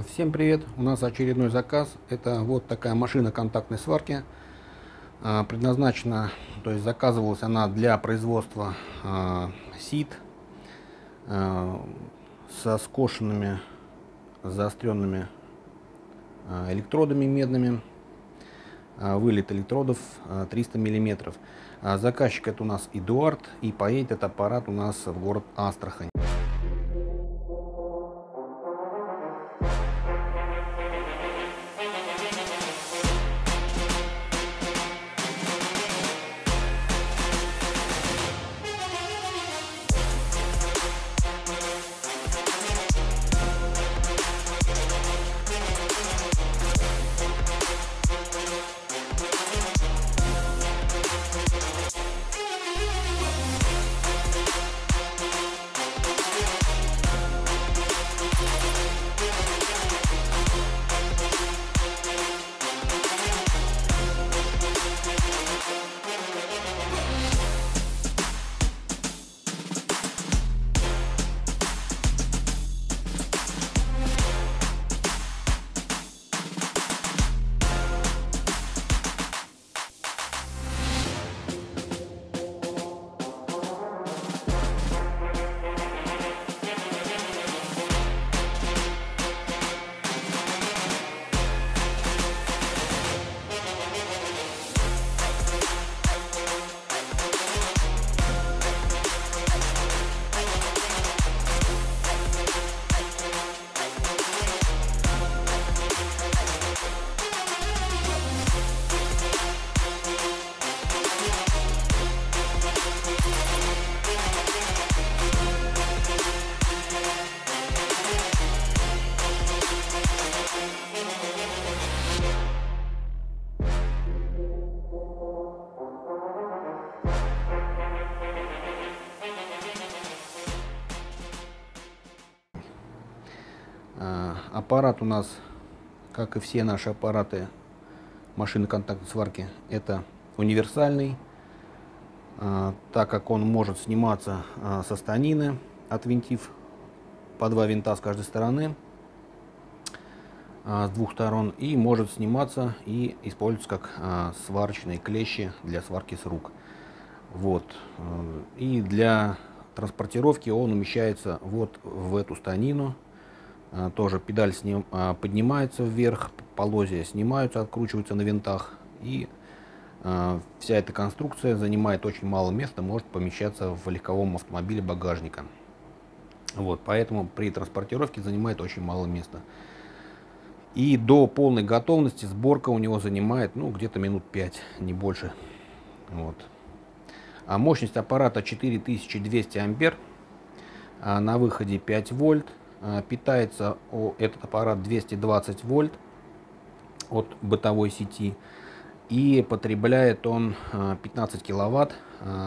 Всем привет! У нас очередной заказ. Это вот такая машина контактной сварки. Предназначена, то есть заказывалась она для производства сит со скошенными, заостренными электродами медными. Вылет электродов 300 миллиметров. Заказчик это у нас Эдуард, и поедет этот аппарат у нас в город Астрахань. Аппарат у нас, как и все наши аппараты машины контактной сварки, это универсальный, так как он может сниматься со станины, отвинтив по 2 винта с каждой стороны, с двух сторон, и может сниматься и использоваться как сварочные клещи для сварки с рук. Вот. И для транспортировки он умещается вот в эту станину. Тоже педаль поднимается вверх, полозья снимаются, откручиваются на винтах, и вся эта конструкция занимает очень мало места, может помещаться в легковом автомобиле багажника. Вот, поэтому при транспортировке занимает очень мало места. И до полной готовности сборка у него занимает где-то минут 5, не больше. Вот. А мощность аппарата 4200 ампер, на выходе 5 вольт. Питается этот аппарат 220 вольт от бытовой сети, и потребляет он 15 киловатт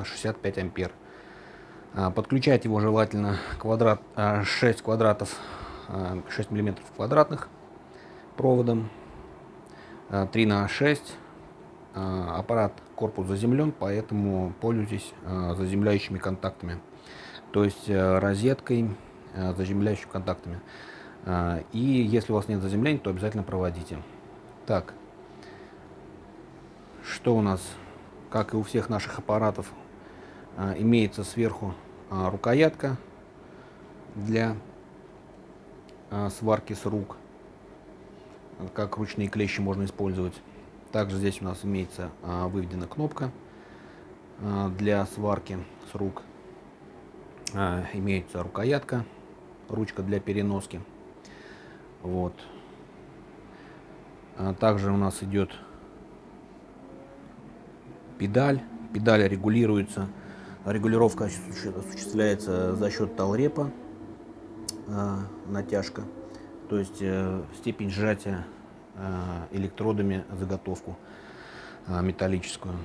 65 ампер. Подключать его желательно 6 квадратов 6 миллиметров квадратных проводом 3 на 6. Аппарат корпус заземлен, поэтому пользуйтесь заземляющими контактами, то есть розеткой, заземляющими контактами. И если у вас нет заземления, то обязательно проводите. Так, что у нас, как и у всех наших аппаратов, имеется сверху рукоятка для сварки с рук, как ручные клещи можно использовать. Также здесь у нас имеется выведена кнопка для сварки с рук. Имеется рукоятка, ручка для переноски. Вот. Также у нас идет педаль. Педаль регулируется. Регулировка осуществляется за счет талрепа, натяжка, то есть степень сжатия электродами заготовку металлическую.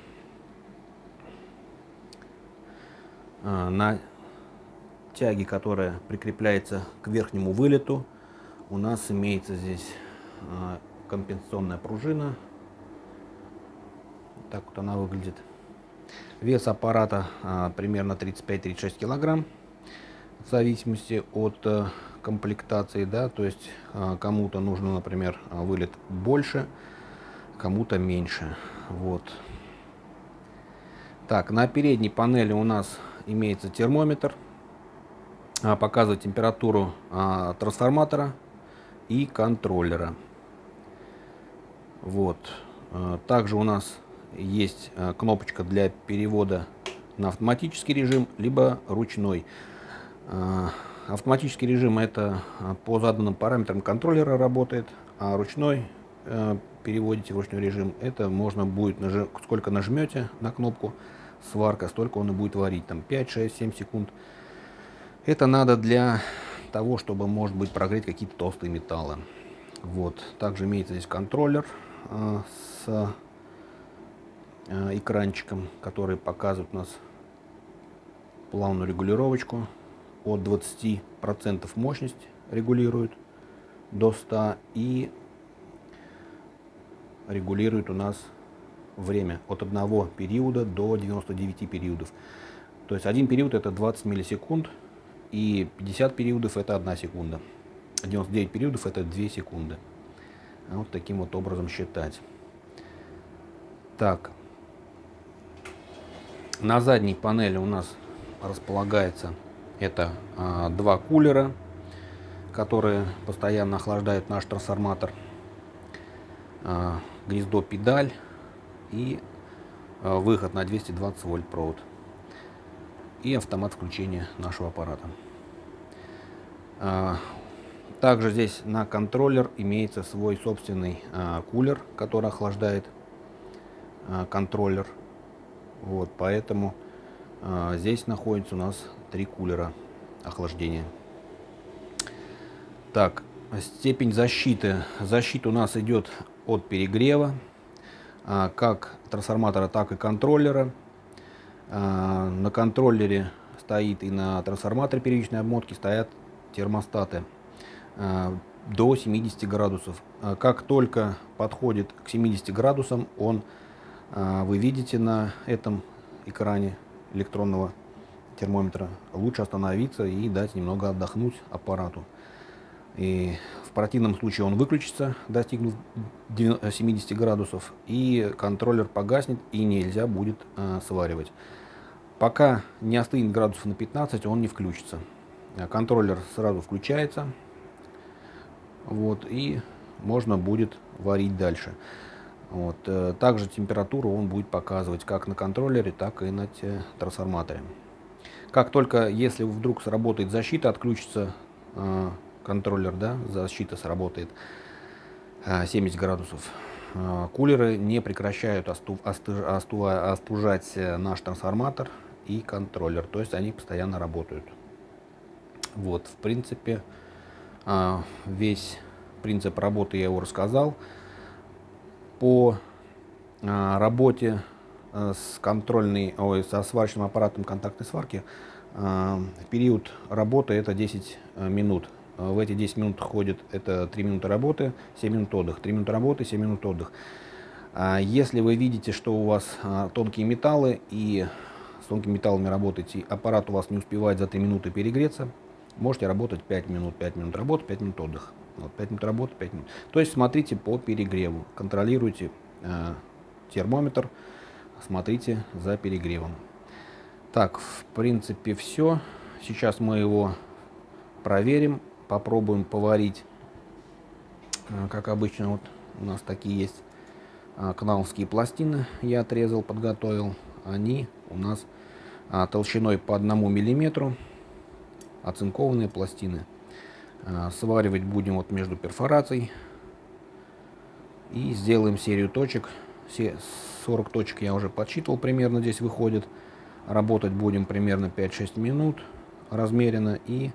На тяге, которая прикрепляется к верхнему вылету, у нас имеется здесь компенсационная пружина. Так вот она выглядит. Вес аппарата примерно 35-36 килограмм, в зависимости от комплектации, да, то есть кому-то нужно, например, вылет больше, кому-то меньше. Вот. Так, на передней панели у нас имеется термометр, показывает температуру трансформатора и контроллера. Вот. Также у нас есть кнопочка для перевода на автоматический режим, либо ручной. Автоматический режим — это по заданным параметрам контроллера работает, а ручной, переводите в ручной режим, это можно будет, сколько нажмете на кнопку сварка, столько он и будет варить, там 5, 6, 7 секунд. Это надо для того, чтобы, может быть, прогреть какие-то толстые металлы. Вот. Также имеется здесь контроллер с экранчиком, который показывает у нас плавную регулировочку. От 20% мощность регулирует до 100 и регулирует у нас время от 1 периода до 99 периодов. То есть один период — это 20 миллисекунд, и 50 периодов — это 1 секунда. 99 периодов — это 2 секунды. Вот таким вот образом считать. Так, на задней панели у нас располагается это 2 кулера, которые постоянно охлаждают наш трансформатор, гнездо педаль и выход на 220 вольт провод и автомат включения нашего аппарата. Также здесь на контроллер имеется свой собственный кулер, который охлаждает контроллер. Вот, поэтому здесь находится у нас 3 кулера охлаждения. Так, степень защиты. Защита у нас идет от перегрева, как трансформатора, так и контроллера. На контроллере стоит и на трансформаторе первичной обмотки стоят термостаты до 70 градусов. Как только подходит к 70 градусам, вы видите на этом экране электронного термометра, лучше остановиться и дать немного отдохнуть аппарату. И в противном случае он выключится, достигнув 70 градусов, и контроллер погаснет, и нельзя будет сваривать. Пока не остынет градусов на 15, он не включится. Контроллер сразу включается, вот, и можно будет варить дальше. Вот. Также температуру он будет показывать как на контроллере, так и на трансформаторе. Как только, если вдруг сработает защита, отключится контроллер, да, защита сработает 70 градусов, кулеры не прекращают остужать наш трансформатор и контроллер, то есть они постоянно работают. Вот, в принципе, весь принцип работы я его рассказал. По работе со сварочным аппаратом контактной сварки период работы — это 10 минут. В эти 10 минут входит это 3 минуты работы, 7 минут отдых. 3 минуты работы, 7 минут отдых. Если вы видите, что у вас тонкие металлы и с тонкими металлами работаете, аппарат у вас не успевает за 3 минуты перегреться, можете работать 5 минут. 5 минут работы, 5 минут отдых. Вот, 5 минут работы, 5 минут. То есть смотрите по перегреву, контролируйте термометр, смотрите за перегревом. Так, в принципе, все. Сейчас мы его проверим, попробуем поварить. Как обычно, вот у нас такие есть кнауфские пластины, я отрезал, подготовил. Они у нас толщиной по 1 миллиметру, оцинкованные пластины. Сваривать будем вот между перфораций и сделаем серию точек. Все 40 точек я уже подсчитывал, примерно здесь выходит. Работать будем примерно 5-6 минут размеренно и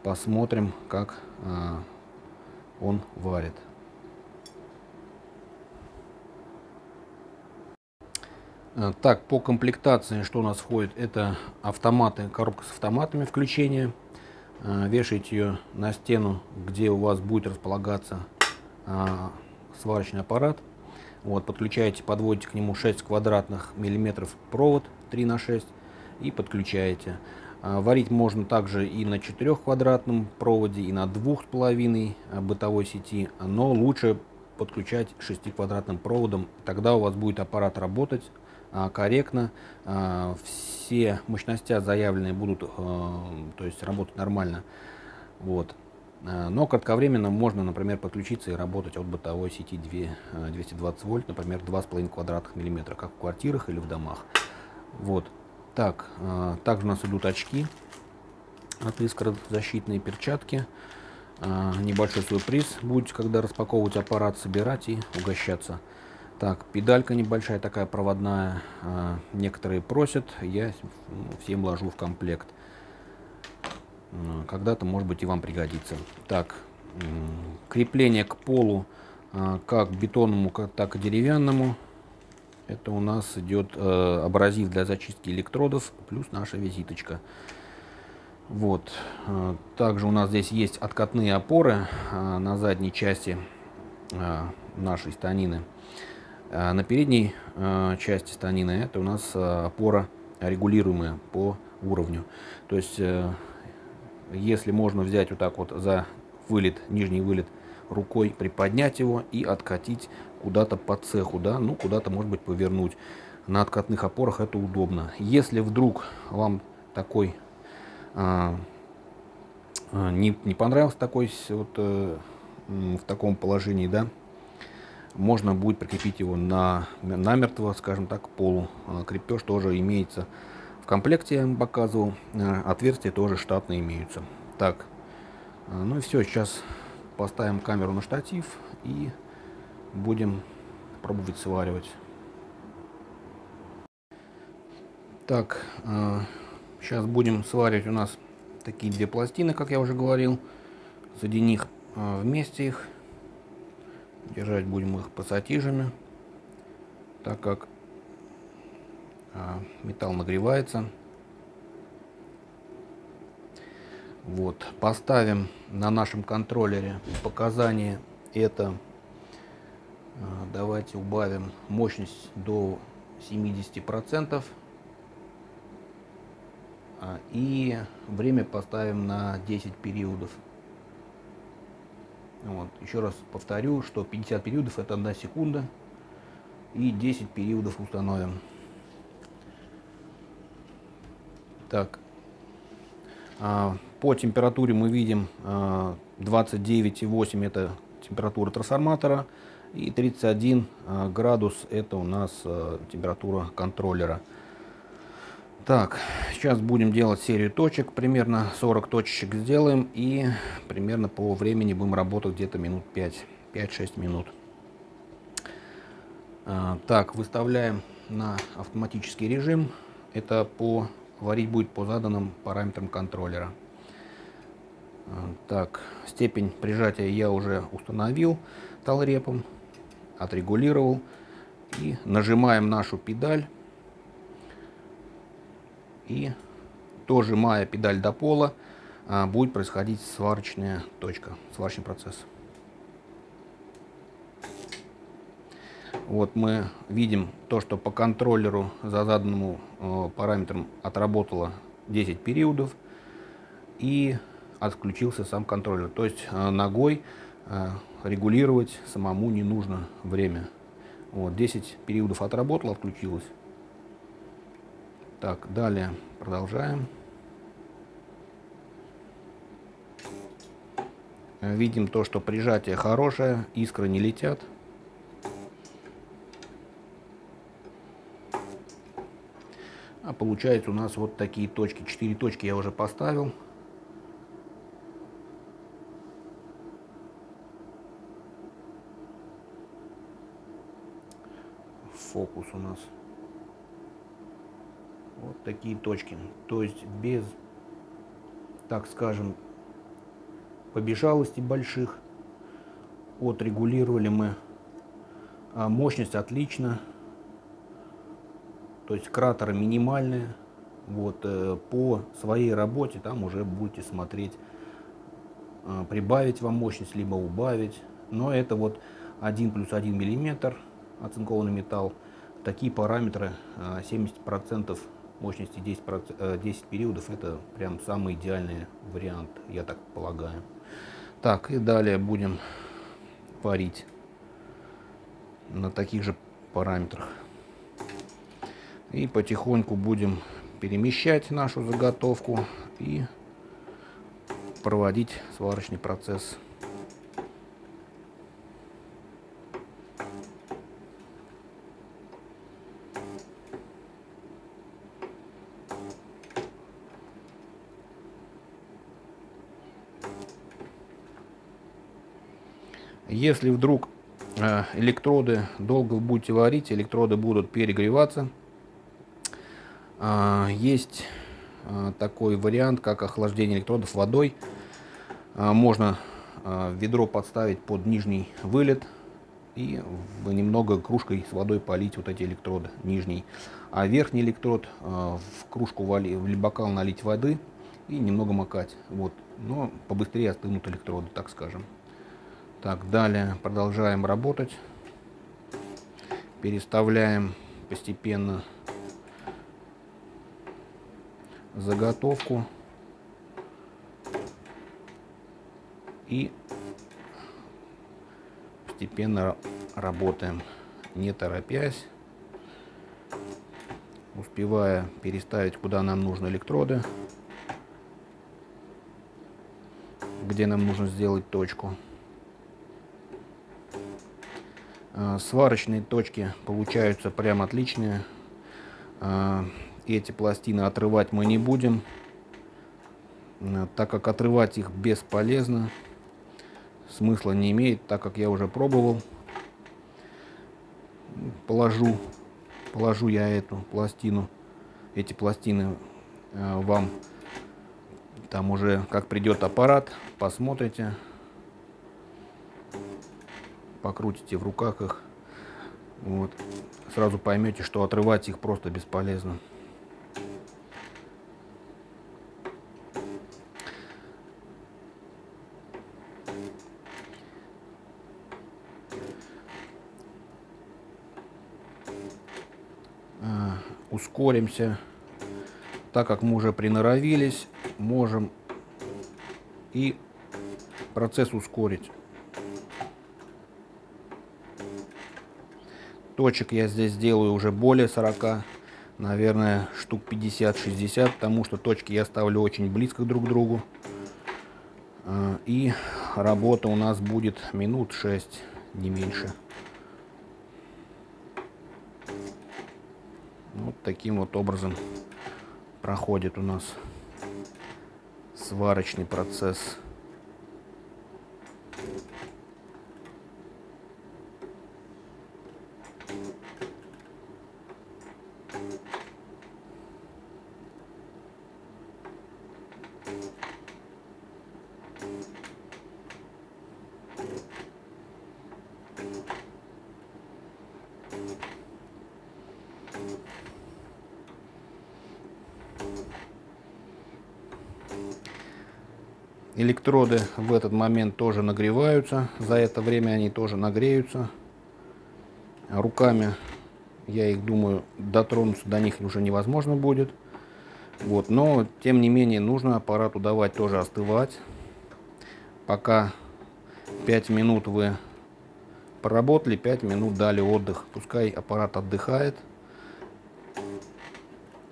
посмотрим, как он варит. Так, по комплектации, что у нас входит, это автоматы, коробка с автоматами включения. Вешаете ее на стену, где у вас будет располагаться сварочный аппарат. Вот, подключаете, подводите к нему 6 квадратных миллиметров провод 3 на 6 и подключаете. Варить можно также и на 4-квадратном проводе, и на 2,5 бытовой сети, но лучше подключать 6-квадратным проводом. Тогда у вас будет аппарат работать корректно, все мощности заявленные будут, то есть работать нормально. Вот. Но кратковременно можно, например, подключиться и работать от бытовой сети 220 вольт, например, 2,5 квадратных миллиметра, как в квартирах или в домах. Вот. Так, также у нас идут очки от искрозащитные, перчатки. Небольшой сюрприз будете, когда распаковывать аппарат, собирать и угощаться. Так, педалька небольшая такая проводная. Некоторые просят, я всем ложу в комплект. Когда-то, может быть, и вам пригодится. Так, крепление к полу, как бетонному, так и деревянному. Это у нас идет абразив для зачистки электродов, плюс наша визиточка. Вот. Также у нас здесь есть откатные опоры на задней части нашей станины. На передней части станины это у нас опора регулируемая по уровню. То есть, если можно взять вот так вот за вылет, нижний вылет рукой, приподнять его и откатить куда-то по цеху, да, ну куда-то, может быть, повернуть. На откатных опорах это удобно. Если вдруг вам такой не понравился такой вот в таком положении, да, можно будет прикрепить его намертво, скажем так, к полу. Крепеж тоже имеется в комплекте, я вам показывал. Отверстия тоже штатные имеются. Так, ну и все, сейчас поставим камеру на штатив и будем пробовать сваривать. Так, сейчас будем сваривать у нас такие две пластины, как я уже говорил. Соединим их вместе их. Держать будем их пассатижами, так как металл нагревается. Вот, поставим на нашем контроллере показания. Это, давайте убавим мощность до 70%. И время поставим на 10 периодов. Вот. Еще раз повторю, что 50 периодов это 1 секунда. И 10 периодов установим. Так. По температуре мы видим 29,8 это температура трансформатора. И 31 градус это у нас температура контроллера. Так, сейчас будем делать серию точек, примерно 40 точек сделаем и примерно по времени будем работать где-то минут 5-6 минут. Так, выставляем на автоматический режим, это варить будет по заданным параметрам контроллера. Так, степень прижатия я уже установил талрепом, отрегулировал и нажимаем нашу педаль. И дожимая педаль до пола, будет происходить сварочная точка, сварочный процесс. Вот мы видим то, что по контроллеру за заданному параметрам отработало 10 периодов и отключился сам контроллер. То есть ногой регулировать самому не нужно время. Вот, 10 периодов отработало, отключилось. Так, далее продолжаем. Видим то, что прижатие хорошее, искры не летят. А получается у нас вот такие точки. 4 точки я уже поставил. Фокус у нас. Вот такие точки. То есть без, так скажем, побежалостей больших. Отрегулировали мы. Мощность отлично. То есть кратеры минимальные. Вот, по своей работе там уже будете смотреть, прибавить вам мощность, либо убавить. Но это вот 1+1 миллиметр оцинкованный металл. Такие параметры 70% мощности 10 периодов это прям самый идеальный вариант, я так полагаю. Так, и далее будем варить на таких же параметрах. И потихоньку будем перемещать нашу заготовку и проводить сварочный процесс. Если вдруг электроды долго вы будете варить, электроды будут перегреваться, есть такой вариант, как охлаждение электродов водой. Можно ведро подставить под нижний вылет и немного кружкой с водой полить вот эти электроды нижний, а верхний электрод в кружку в бокал налить воды и немного макать. Вот, но побыстрее остынут электроды, так скажем. Так, далее продолжаем работать, переставляем постепенно заготовку и постепенно работаем, не торопясь, успевая переставить куда нам нужны электроды, где нам нужно сделать точку. Сварочные точки получаются прям отличные. Эти пластины отрывать мы не будем, так как отрывать их бесполезно, смысла не имеет, так как я уже пробовал. Положу я эту пластину, эти пластины вам там уже как придет аппарат, посмотрите, покрутите в руках их, вот, сразу поймете, что отрывать их просто бесполезно. Ускоримся, так как мы уже приноровились, можем и процесс ускорить. Точек я здесь сделаю уже более 40, наверное, штук 50-60, потому что точки я ставлю очень близко друг к другу. И работа у нас будет минут 6, не меньше. Вот таким вот образом проходит у нас сварочный процесс. Электроды в этот момент тоже нагреваются, за это время они тоже нагреются. Руками, я их думаю, дотронуться до них уже невозможно будет. Вот, но тем не менее нужно аппарату давать тоже остывать. Пока 5 минут вы поработали, 5 минут дали отдых. Пускай аппарат отдыхает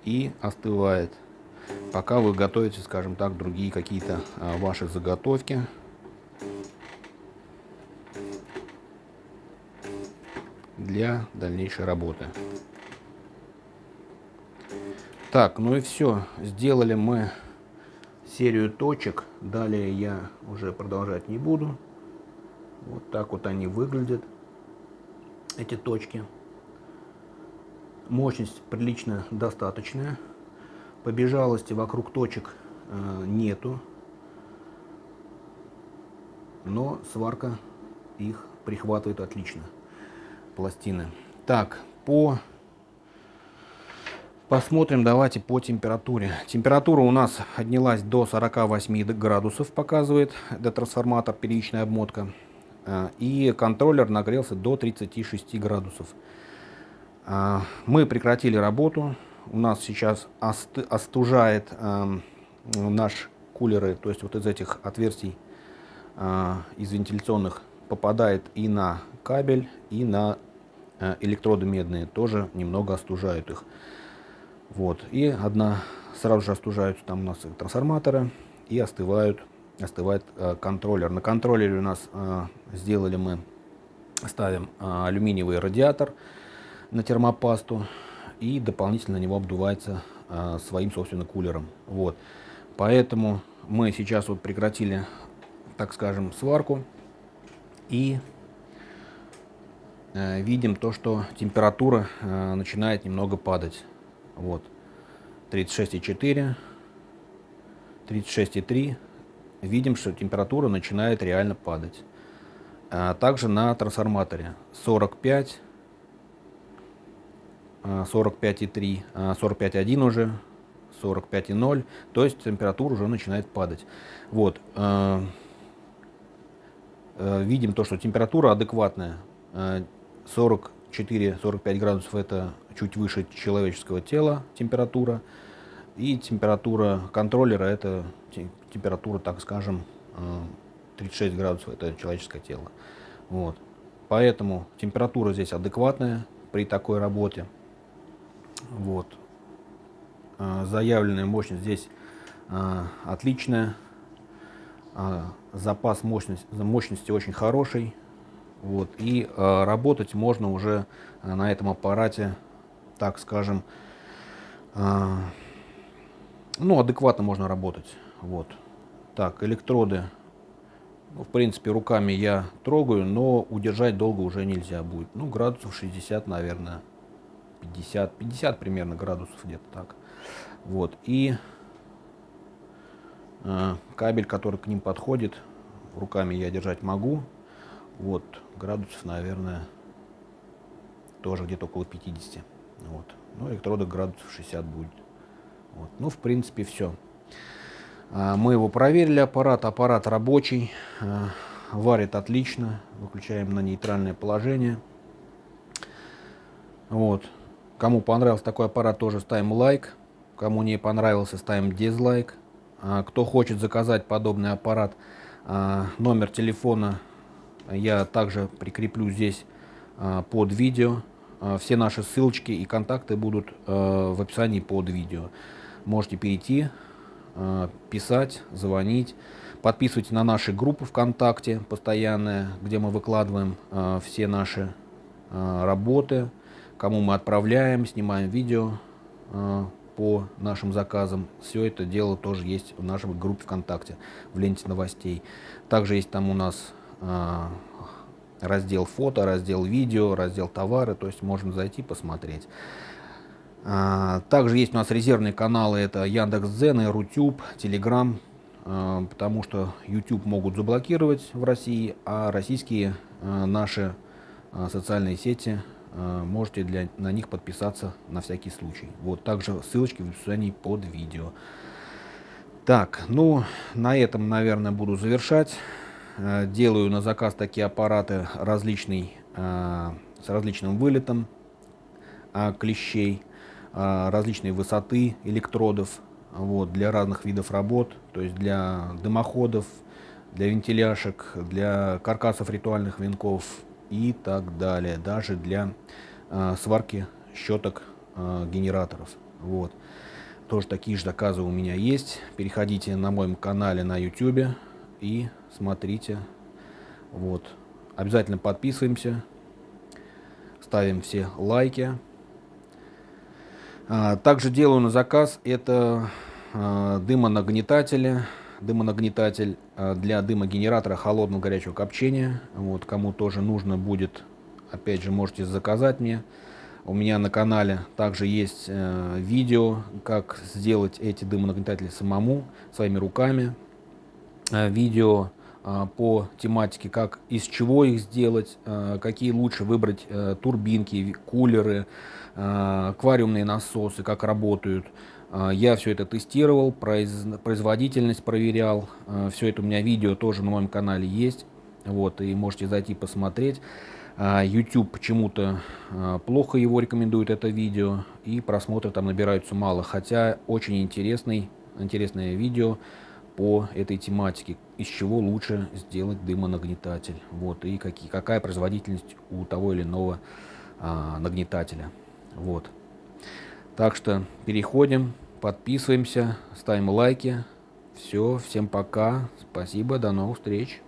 и остывает, пока вы готовите, скажем так, другие какие-то ваши заготовки. Для дальнейшей работы. Так, ну и все. Сделали мы серию точек. Далее я уже продолжать не буду. Вот так вот они выглядят, эти точки. Мощность прилично достаточная. Побежалости вокруг точек нету, но сварка их прихватывает отлично, пластины. Так, посмотрим давайте по температуре. Температура у нас поднялась до 48 градусов, показывает этот трансформатор, первичная обмотка. И контроллер нагрелся до 36 градусов. Мы прекратили работу. у нас сейчас остужает наш кулеры, то есть вот из этих отверстий из вентиляционных попадает и на кабель, и на электроды медные, тоже немного остужают их. Вот. И сразу же остужаются там у нас трансформаторы и остывает контроллер. На контроллере у нас ставим алюминиевый радиатор на термопасту и дополнительно на него обдувается своим собственным кулером. Вот. Поэтому мы сейчас вот прекратили, так скажем, сварку и видим то, что температура начинает немного падать. Вот. 36,4, 36,3. Видим, что температура начинает реально падать. Также на трансформаторе 45, 45,3, 45,1 уже, 45,0. То есть температура уже начинает падать. Вот. Видим то, что температура адекватная. 44-45 градусов это чуть выше человеческого тела температура. И температура контроллера это температура, так скажем, 36 градусов это человеческое тело. Вот. Поэтому температура здесь адекватная при такой работе. Вот. Заявленная мощность здесь отличная. Запас мощности очень хороший. Вот. И работать можно уже на этом аппарате, так скажем, ну, адекватно можно работать. Вот. Так, электроды. Ну, в принципе, руками я трогаю, но удержать долго уже нельзя будет. Ну, градусов 60, наверное, 50 примерно градусов, где-то так. Вот. И кабель, который к ним подходит, руками я держать могу. Вот. Градусов, наверное, тоже где-то около 50. Вот. Ну, электроды градусов 60 будет. Вот. Ну, в принципе, все. Мы его проверили, аппарат рабочий, варит отлично, выключаем на нейтральное положение. Вот. Кому понравился такой аппарат, тоже ставим лайк, кому не понравился, ставим дизлайк. Кто хочет заказать подобный аппарат, номер телефона я также прикреплю здесь под видео. Все наши ссылочки и контакты будут в описании под видео. Можете перейти, писать, звонить. Подписывайтесь на наши группы ВКонтакте постоянные, где мы выкладываем все наши работы, кому мы отправляем, снимаем видео по нашим заказам. Все это дело тоже есть в нашей группе ВКонтакте, в ленте новостей. Также есть там у нас раздел фото, раздел видео, раздел товары, то есть можно зайти посмотреть. Также есть у нас резервные каналы, это Яндекс.Дзен, Рутюб, Телеграм, потому что YouTube могут заблокировать в России, а российские наши социальные сети можете на них подписаться на всякий случай. Вот, также ссылочки в описании под видео. Так, ну на этом, наверное, буду завершать. Делаю на заказ такие аппараты с различным вылетом клещей, различной высоты электродов, вот, для разных видов работ, то есть для дымоходов, для вентиляшек, для каркасов ритуальных венков и так далее, даже для сварки щеток генераторов. Вот. Тоже такие же заказы у меня есть. Переходите на моем канале на YouTube и смотрите. Вот. Обязательно подписываемся, ставим все лайки. Также делаю на заказ это дымонагнетатель для дымогенератора холодного горячего копчения. Вот, кому тоже нужно будет, опять же, можете заказать мне. У меня на канале также есть видео, как сделать эти дымонагнетатели самому, своими руками. Видео по тематике, как из чего их сделать, какие лучше выбрать турбинки, кулеры, аквариумные насосы, как работают. Я все это тестировал, производительность проверял. Все это у меня видео тоже на моем канале есть. Вот, и можете зайти посмотреть. YouTube почему-то плохо его рекомендует, это видео, и просмотры там набираются мало, хотя очень интересное видео по этой тематике, из чего лучше сделать дымонагнетатель, вот, и какая производительность у того или иного нагнетателя. Вот. Так что переходим, подписываемся, ставим лайки. Все, всем пока, спасибо, до новых встреч.